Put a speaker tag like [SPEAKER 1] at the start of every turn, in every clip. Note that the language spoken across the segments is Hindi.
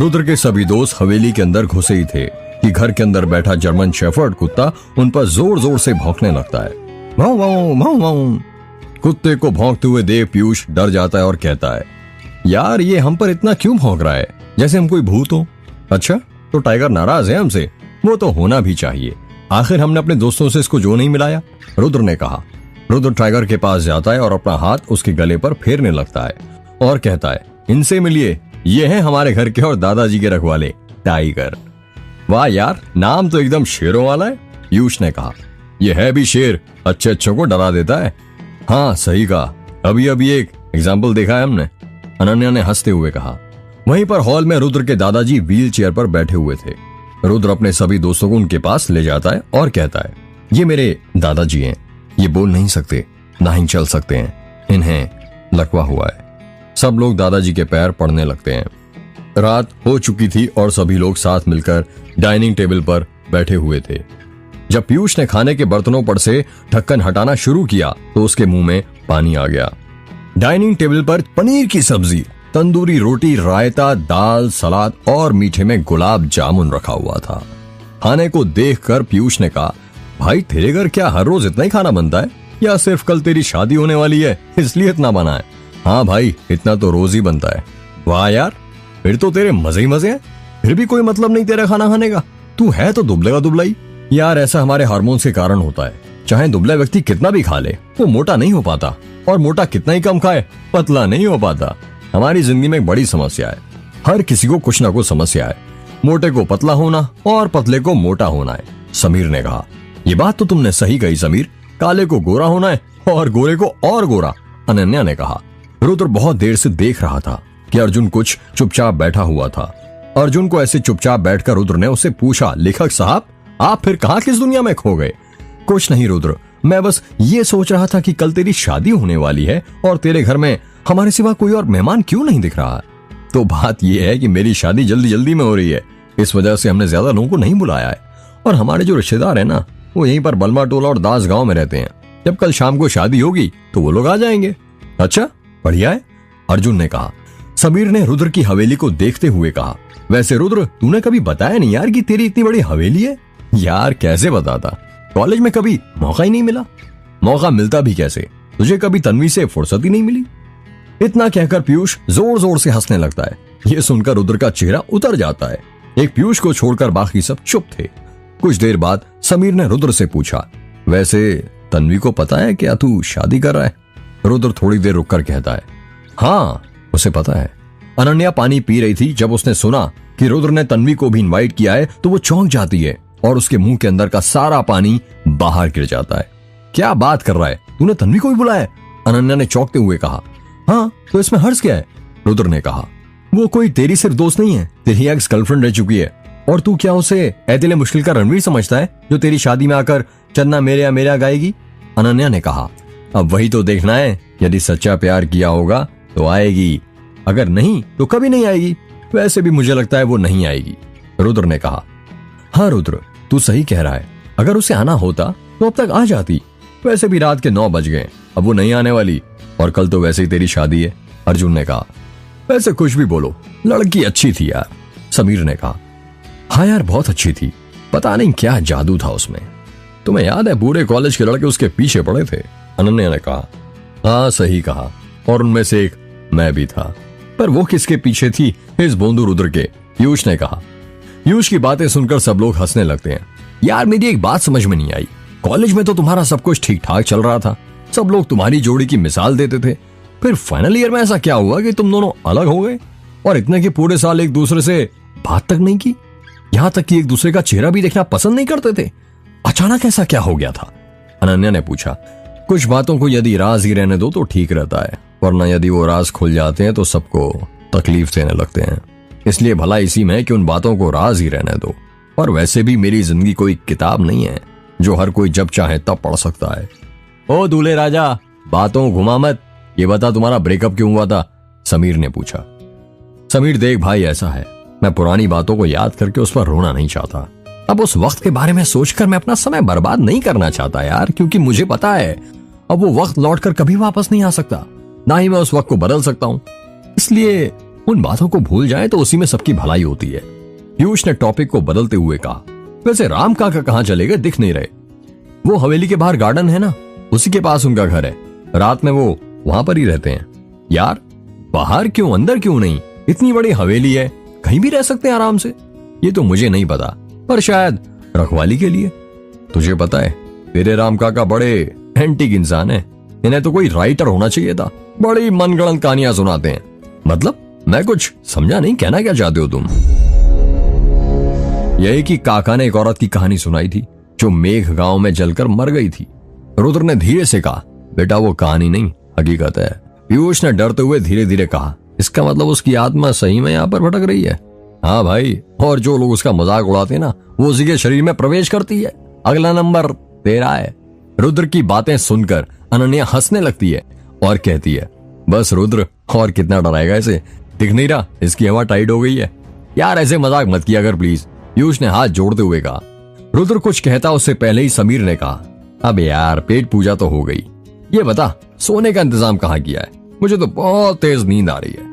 [SPEAKER 1] रुद्र के सभी दोस्त हवेली के अंदर घुसे ही थे कि घर के अंदर बैठा जर्मन शेफर्ड कुत्ता उन पर जोर जोर से भौंकने लगता है। भाऊ भाऊ भाऊ भाऊ। कुत्ते को भौंकते हुए देख पीयूष डर जाता है और कहता है, यार ये हम पर इतना क्यों भौंक रहा है, जैसे हम कोई भूत हो। अच्छा, तो टाइगर नाराज है हमसे? वो तो होना भी चाहिए, आखिर हमने अपने दोस्तों से इसको जो नहीं मिलाया, रुद्र ने कहा। रुद्र टाइगर के पास जाता है और अपना हाथ उसके गले पर फेरने लगता है और कहता है, इनसे मिलिए, ये हैं हमारे घर के और दादाजी के रखवाले टाइगर। वाह यार, नाम तो एकदम शेरों वाला है, पीयूष ने कहा। ये है भी शेर, अच्छे अच्छों को डरा देता है। हाँ सही कहा, अभी अभी एक एग्जाम्पल देखा है हमने, अनन्या ने हंसते हुए कहा। वहीं पर हॉल में रुद्र के दादाजी व्हील चेयर पर बैठे हुए थे। रुद्र अपने सभी दोस्तों को उनके पास ले जाता है और कहता है, ये मेरे दादाजी हैं, ये बोल नहीं सकते, ना ही चल सकते हैं, इन्हें लकवा हुआ है। सब लोग दादाजी के पैर पड़ने लगते हैं। रात हो चुकी थी और सभी लोग साथ मिलकर डाइनिंग टेबल पर बैठे हुए थे। जब पीयूष ने खाने के बर्तनों पर से ढक्कन हटाना शुरू किया तो उसके मुंह में पानी आ गया। डाइनिंग टेबल पर पनीर की सब्जी, तंदूरी रोटी, रायता, दाल, सलाद और मीठे में गुलाब जामुन रखा हुआ था। खाने को देखकर पीयूष ने कहा, भाई तेरे घर क्या हर रोज इतना ही खाना बनता है, या सिर्फ कल तेरी शादी होने वाली है इसलिए इतना बना है? हाँ भाई, इतना तो रोज ही बनता है। वाह यार, फिर तो तेरे मजे ही मजे हैं, फिर भी कोई मतलब नहीं तेरा खाना खाने का। तू है तो दुबले का दुबला ही। यार ऐसा हमारे हार्मोन्स के कारण होता है, चाहे दुबला व्यक्ति कितना भी खा ले वो मोटा नहीं हो पाता, और मोटा कितना ही कम खाए पतला नहीं हो पाता। हमारी जिंदगी में एक बड़ी समस्या है, हर किसी को कुछ ना कुछ समस्या है, मोटे को पतला होना और पतले को मोटा होना है। समीर ने कहा, ये बात तो तुमने सही कही समीर, काले को गोरा होना है और गोरे को और गोरा, अनन्या ने कहा। रुद्र बहुत देर से देख रहा था कि अर्जुन कुछ चुपचाप बैठा हुआ था। अर्जुन को ऐसे चुपचाप बैठकर रुद्र ने उससे पूछा, लेखक साहब आप फिर कहां किस दुनिया में खो गए? कुछ नहीं रुद्र, मैं बस ये सोच रहा था कि कल तेरी शादी होने वाली है और तेरे घर में हमारे सिवा कोई और मेहमान क्यों नहीं दिख रहा है। तो बात यह है कि मेरी शादी जल्दी जल्दी में हो रही है, इस वजह से हमने ज्यादा लोगों को नहीं बुलाया है, और हमारे जो रिश्तेदार है ना वो यहीं पर बलमा टोला और दास गांव में रहते हैं। जब कल शाम को शादी होगी तो वो लोग आ जाएंगे। अच्छा बढ़िया है, अर्जुन ने कहा। समीर ने रुद्र की हवेली को देखते हुए कहा, वैसे रुद्र तूने कभी बताया नहीं यार कि तेरी इतनी बड़ी हवेली है। यार कैसे बताता, कॉलेज में कभी मौका ही नहीं मिला। मौका मिलता भी कैसे, तुझे कभी तन्वी से फुर्सत ही नहीं मिली। इतना कहकर पीयूष जोर जोर से हंसने लगता है। यह सुनकर रुद्र का चेहरा उतर जाता है। एक पीयूष को छोड़कर बाकी सब चुप थे। कुछ देर बाद समीर ने रुद्र से पूछा, वैसे तन्वी को पता है क्या तू शादी कर रहा है? रुद्र थोड़ी देर रुककर कहता है, हाँ उसे पता है। अनन्या पानी पी रही थी, जब उसने सुना कि रुद्र ने तन्वी को भी इनवाइट किया है तो वो चौंक जाती है और उसके मुंह के अंदर का सारा पानी बाहर गिर जाता है। क्या बात कर रहा है, तूने तन्वी को भी बुलाया? अनन्या ने चौंकते हुए कहा। हाँ तो इसमें हर्ष क्या है? रुद्र ने कहा, वो कोई तेरी सिर्फ दोस्त नहीं है, तेरी एक्स गर्लफ्रेंड रह चुकी है, और तू क्या उसे ऐतिल मुश्किल का रणवीर समझता है जो तेरी शादी में आकर चन्ना मेरे मेरा गाएगी? अनन्या ने कहा, अब वही तो देखना है, यदि सच्चा प्यार किया होगा तो आएगी, अगर नहीं तो कभी नहीं आएगी। वैसे भी मुझे लगता है वो नहीं आएगी, रुद्र ने कहा। हाँ रुद्र तू सही कह रहा है, अगर उसे आना होता तो अब तक आ जाती। वैसे भी रात के 9 बज गए, अब वो नहीं आने वाली, और कल तो वैसे ही तेरी शादी है, अर्जुन ने कहा। वैसे कुछ भी बोलो, लड़की अच्छी थी यार, समीर ने कहा। हाँ यार बहुत अच्छी थी, पता नहीं क्या जादू था उसमें। तुम्हें याद है पूरे कॉलेज के लड़के उसके पीछे पड़े थे, अनन्या ने कहा। हाँ सही कहा, और उनमें से एक मैं भी था। पर वो किसके पीछे थी? इस बोंदू रुद्र के, पीयूष ने कहा। पीयूष की बातें सुनकर सब लोग हंसने लगते हैं। यार मेरी एक बात समझ में नहीं आई, कॉलेज में तो तुम्हारा सब कुछ ठीक ठाक चल रहा था, सब लोग तुम्हारी जोड़ी की मिसाल देते थे, फिर फाइनल ईयर में ऐसा क्या हुआ कि तुम दोनों अलग हो गए, और इतने के पूरे साल एक दूसरे से बात तक नहीं की, यहाँ तक कि एक दूसरे का चेहरा भी देखना पसंद नहीं करते थे। अचानक ऐसा क्या हो गया था? अनन्या ने पूछा। कुछ बातों को यदि राज ही रहने दो तो ठीक रहता है, वरना यदि वो राज खुल जाते हैं तो सबको तकलीफ देने लगते हैं। इसलिए भला इसी में कि उन बातों को राज ही रहने दो। और वैसे भी मेरी जिंदगी कोई किताब नहीं है जो हर कोई जब चाहे तब पढ़ सकता है। ओ दूल्हे राजा, बातों घुमा मत, ये बता तुम्हारा ब्रेकअप क्यों हुआ था? समीर ने पूछा। समीर देख भाई ऐसा है, मैं पुरानी बातों को याद करके उस पर रोना नहीं चाहता। अब उस वक्त के बारे में सोचकर मैं अपना समय बर्बाद नहीं करना चाहता यार, क्योंकि मुझे पता है अब वो वक्त लौटकर कभी वापस नहीं आ सकता, ना ही मैं उस वक्त को बदल सकता हूँ। इसलिए उन बातों को भूल जाए तो उसी में सबकी भलाई होती है। पीयूष ने टॉपिक को बदलते हुए कहा, वैसे राम काका कहाँ चले गए, दिख नहीं रहे। वो हवेली के बाहर गार्डन है ना, उसी के पास उनका घर है। रात में वो वहां पर ही रहते हैं। यार बाहर क्यों, अंदर क्यों नहीं? इतनी बड़ी हवेली है, कहीं भी रह सकते हैं आराम से। ये तो मुझे नहीं पता, पर शायद रखवाली के लिए। तुझे पता है तेरे राम काका बड़े एंटीक इंसान है, इन्हें तो कोई राइटर होना चाहिए था। बड़ी मनगढ़ंत कहानियां सुनाते हैं। मतलब मैं कुछ समझा नहीं, कहना क्या चाहते हो तुम? यही कि काका ने एक औरत की कहानी सुनाई थी जो मेघ गांव में जलकर मर गई थी। रुद्र ने धीरे से कहा, बेटा वो कहानी नहीं, हकीकत है। पीयूष ने डरते हुए धीरे धीरे कहा, इसका मतलब उसकी आत्मा सही में यहाँ पर भटक रही है? हाँ भाई, और जो लोग उसका मजाक उड़ाते हैं ना, वो उसी के शरीर में प्रवेश करती है। अगला नंबर तेरा है। रुद्र की बातें सुनकर अनन्या हंसने लगती है और कहती है, बस रुद्र, और कितना डराएगा इसे, दिख नहीं रहा इसकी हवा टाइट हो गई है। यार ऐसे मजाक मत किया कर प्लीज, पीयूष ने हाथ जोड़ते हुए कहा। रुद्र कुछ कहता उससे पहले ही समीर ने कहा, अब यार पेट पूजा तो हो गई, ये बता सोने का इंतजाम कहाँ किया है? मुझे तो बहुत तेज नींद आ रही है।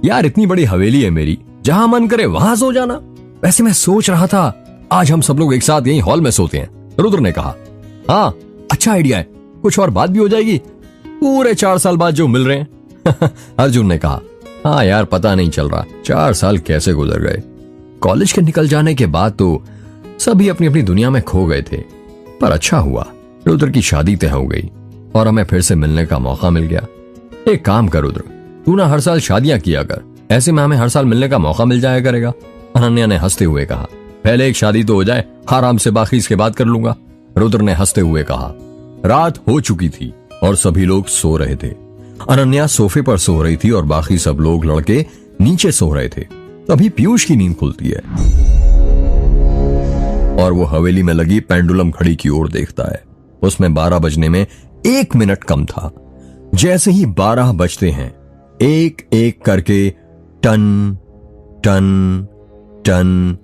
[SPEAKER 1] यार इतनी बड़ी हवेली है मेरी, जहां मन करे वहां सो जाना। वैसे मैं सोच रहा था आज हम सब लोग एक साथ यही हॉल में सोते हैं, रुद्र ने कहा। हाँ अच्छा आइडिया है, कुछ और बात भी हो जाएगी, पूरे 4 साल बाद जो मिल रहे हैं। अर्जुन ने कहा, हाँ यार पता नहीं चल रहा 4 साल कैसे गुजर गए। कॉलेज के निकल जाने के बाद तो सभी अपनी अपनी दुनिया में खो गए थे, पर अच्छा हुआ रुद्र की शादी तय हो गई और हमें फिर से मिलने का मौका मिल गया। एक काम कर रुद्र, तू ना हर साल शादियां किया कर, ऐसे में हमें हर साल मिलने का मौका मिल जाया करेगा। अनन्या ने हंसते हुए कहा, पहले एक शादी तो हो जाए, आराम से बाकी इसके बाद कर लूंगा। रुद्र ने हंसते हुए कहा। रात हो चुकी थी और सभी लोग सो रहे थे। अनन्या सोफे पर सो रही थी और बाकी सब लोग लड़के नीचे सो रहे थे। तभी पीयूष की नींद खुलती है और वो हवेली में लगी पेंडुलम घड़ी की ओर देखता है। उसमें 12 बजने में 1 मिनट कम था। जैसे ही 12 बजते हैं, एक एक करके टन टन टन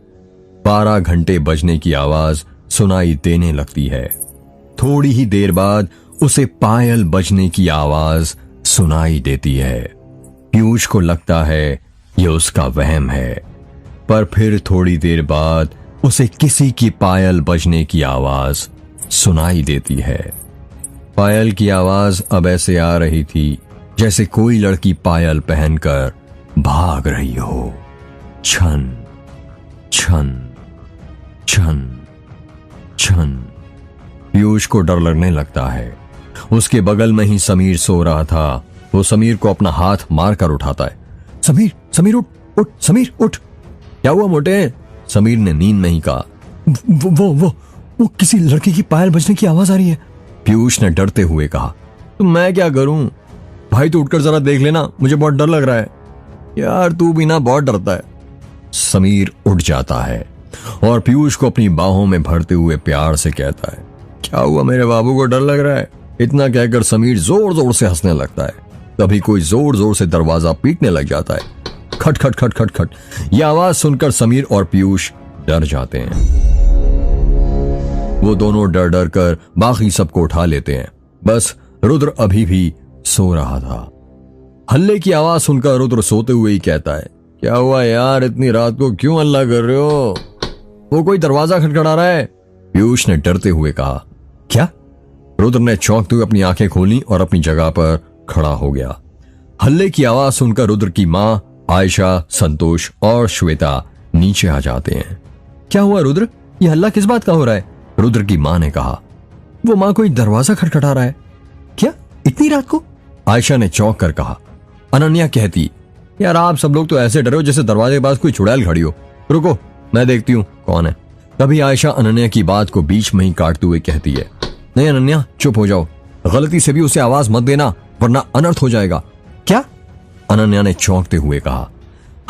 [SPEAKER 1] 12 घंटे बजने की आवाज सुनाई देने लगती है। थोड़ी ही देर बाद उसे पायल बजने की आवाज सुनाई देती है। पीयूष को लगता है ये उसका वहम है, पर फिर थोड़ी देर बाद उसे किसी की पायल बजने की आवाज सुनाई देती है। पायल की आवाज अब ऐसे आ रही थी जैसे कोई लड़की पायल पहनकर भाग रही हो। छन छन छन छन। पीयूष को डर लगने लगता है। उसके बगल में ही समीर सो रहा था। वो समीर को अपना हाथ मारकर उठाता है। समीर, समीर उठ उठ, समीर उठ। क्या हुआ मोटे? समीर ने नींद में ही कहा। वो किसी लड़की की पायल बजने की आवाज आ रही है। पीयूष ने डरते हुए कहा। तो मैं क्या करूं? भाई तू उठकर जरा देख लेना, मुझे बहुत डर लग रहा है। यार तू भी ना बहुत डरता है। समीर उठ जाता है और पीयूष को अपनी बाहों में भरते हुए प्यार से कहता है, क्या हुआ मेरे बाबू को डर लग रहा है? इतना कहकर समीर जोर जोर से हंसने लगता है। तभी कोई जोर जोर से दरवाजा पीटने लग जाता है। खट खट खट खट खट। यह आवाज सुनकर समीर और पीयूष डर जाते हैं। वो दोनों डर डर कर बाकी सबको उठा लेते हैं। बस रुद्र अभी भी सो रहा था। हल्ले की आवाज सुनकर रुद्र सोते हुए ही कहता है, क्या हुआ यार, इतनी रात को क्यों हल्ला कर रहे हो? वो कोई दरवाजा खटखटा रहा है। पीयूष ने डरते हुए कहा। क्या? रुद्र ने चौंकते हुए अपनी आंखें खोली और अपनी जगह पर खड़ा हो गया। हल्ले की आवाज सुनकर रुद्र की मां आयशा, संतोष और श्वेता नीचे आ जाते हैं। क्या हुआ रुद्र, ये हल्ला किस बात का हो रहा है? रुद्र की मां ने कहा। वो मां कोई दरवाजा खटखटा रहा है। क्या इतनी रात को? आयशा ने चौंक कर कहा। अनन्या कहती, यार आप सब लोग तो ऐसे डरे हो जैसे दरवाजे के पास कोई चुड़ैल खड़ी हो। रुको मैं देखती हूँ कौन है। तभी आयशा अनन्या की बात को बीच में ही काटते हुए कहती है, नहीं अनन्या चुप हो जाओ, गलती से भी उसे आवाज मत देना वरना अनर्थ हो जाएगा। क्या? अनन्या ने चौंकते हुए कहा।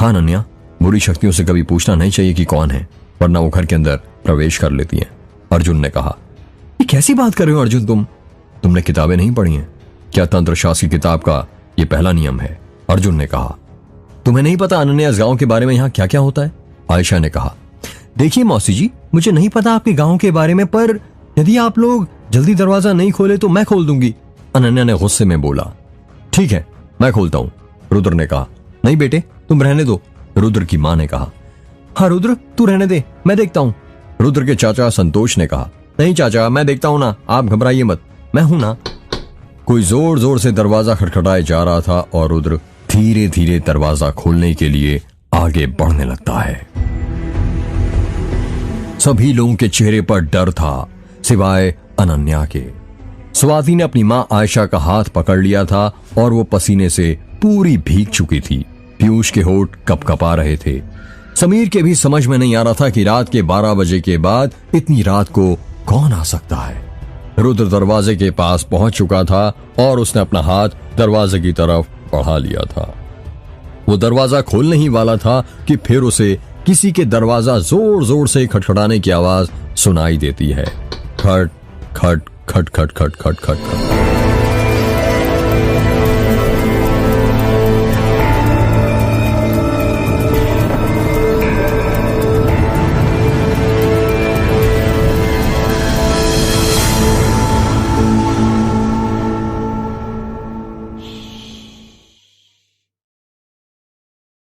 [SPEAKER 1] हाँ अनन्या, बुरी शक्तियों से कभी पूछना नहीं चाहिए कि कौन है, वरना वो घर के अंदर प्रवेश कर लेती हैं। अर्जुन ने कहा। ये कैसी बात कर रहे हो अर्जुन तुमने किताबें नहीं पढ़ी हैं क्या? तंत्र शास्त्र की किताब का ये पहला नियम है। अर्जुन ने कहा। तुम्हें नहीं पता अनन्या इस गांव के बारे में यहाँ क्या क्या होता है? आयशा ने कहा। देखिए मौसी जी, मुझे नहीं पता आपके गांव के बारे में, पर यदि आप लोग जल्दी दरवाजा नहीं खोले तो मैं खोल दूंगी। अनन्या ने गुस्से में बोला। ठीक है मैं खोलता हूं, रुद्र ने कहा। नहीं बेटे, तुम रहने दो, रुद्र की मां ने कहा। हाँ रुद्र, तू रहने दे, मैं देखता हूं, रुद्र के चाचा संतोष ने कहा। नहीं चाचा, मैं देखता हूं ना, आप घबराइए मत, मैं हूं ना। कोई जोर जोर से दरवाजा खटखटाए जा रहा था और रुद्र धीरे धीरे दरवाजा खोलने के लिए आगे बढ़ने लगता है। सभी लोगों के चेहरे पर डर था सिवाय अनन्या के। स्वाति ने अपनी मां आयशा का हाथ पकड़ लिया था और वो पसीने से पूरी भीग चुकी थी। पीयूष के होंठ कपकपा रहे थे। समीर के भी समझ में नहीं आ रहा था कि रात के 12 बजे के बाद इतनी रात को कौन आ सकता है। रुद्र दरवाजे के पास पहुंच चुका था और उसने अपना हाथ दरवाजे की तरफ बढ़ा लिया था। वो दरवाजा खोलने ही वाला था कि फिर उसे किसी के दरवाजा जोर जोर से खटखटाने की आवाज सुनाई देती है। खट खट खट खट खट खट खट खट।